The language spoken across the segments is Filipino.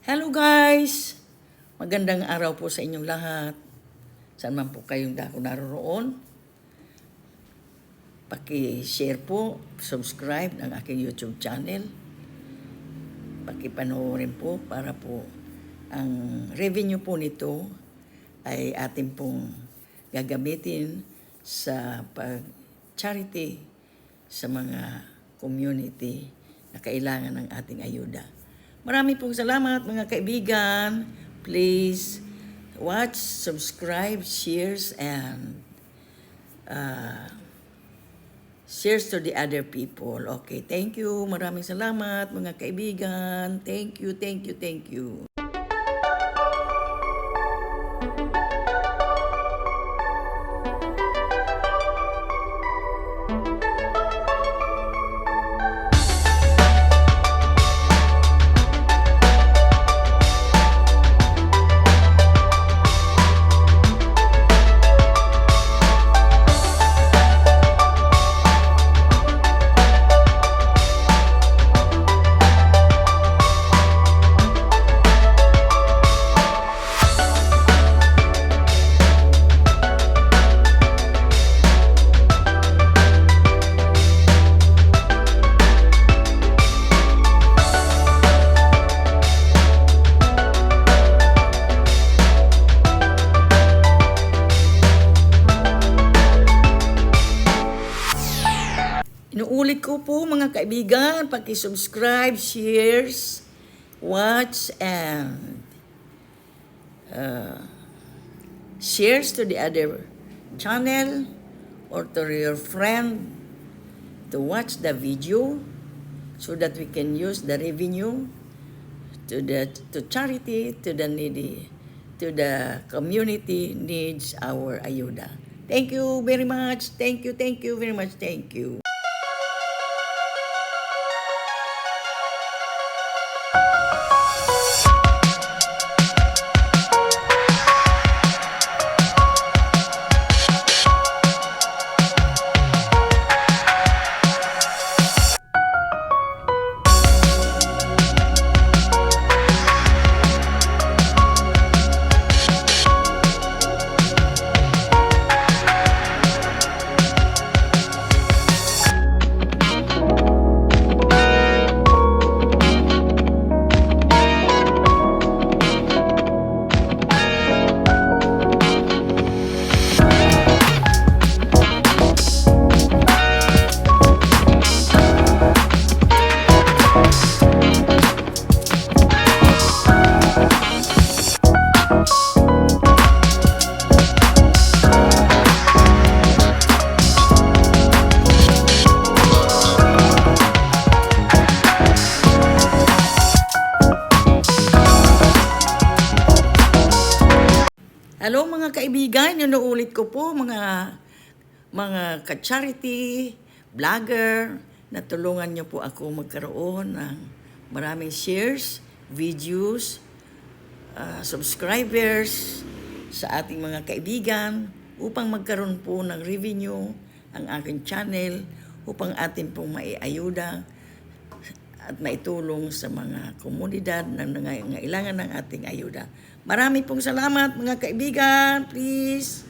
Hello guys! Magandang araw po sa inyong lahat. Saan man po kayong dako naroon. Paki-share po, subscribe ng aking YouTube channel. Paki-panoorin po para po ang revenue po nito ay atin pong gagamitin sa pag-charity sa mga community na kailangan ng ating ayuda. Marami pong salamat mga kaibigan. Please watch, subscribe, shares, and shares to the other people. Okay, thank you. Maraming salamat mga kaibigan. Thank you, thank you, thank you. Inuulit ko po mga kaibigan, paki-subscribe, shares, watch, and shares to the other channel or to your friend to watch the video so that we can use the revenue to charity, to the needy, to the community needs our ayuda. Thank you very much. Thank you very much. Thank you. Hello mga kaibigan, inuulit ko po mga ka-charity, vlogger, na tulungan niyo po ako magkaroon ng maraming shares, videos, subscribers sa ating mga kaibigan upang magkaroon po ng revenue ang aking channel upang atin pong maiayuda at maitulong sa mga komunidad na nangangailangan ng ating ayuda. Marami pong salamat mga kaibigan. Please.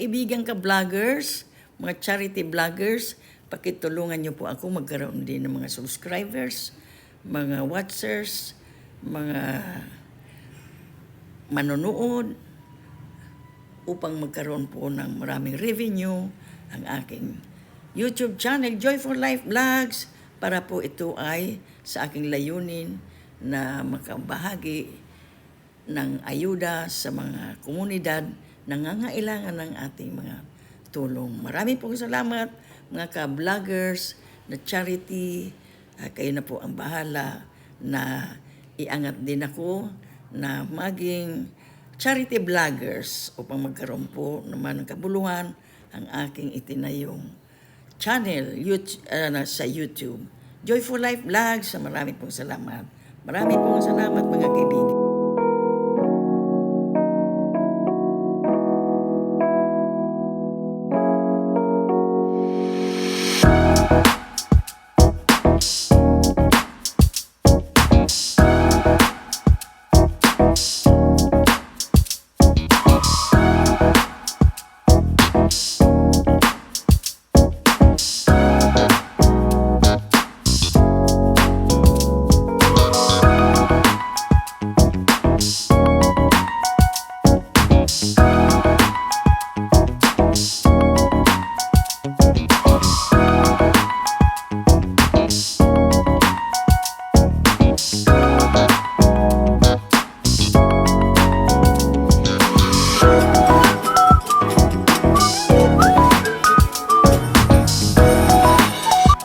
kaibigan ka vloggers, mga charity vloggers, pakitulungan niyo po ako magkaroon din ng mga subscribers, mga watchers, mga manonood, upang magkaroon po ng maraming revenue ang aking YouTube channel, Joyful Life Vlogs, para po ito ay sa aking layunin na makabahagi ng ayuda sa mga komunidad na nangangailangan ng ating mga tulong. Maraming pong salamat mga ka-vloggers na charity. Kayo na po ang bahala na iangat din ako na maging charity vloggers upang magkaroon po naman ng kabuluhan ang aking itinayong channel sa YouTube. Joyful Life Vlogs. Maraming pong salamat. Maraming pong salamat mga kaibigan.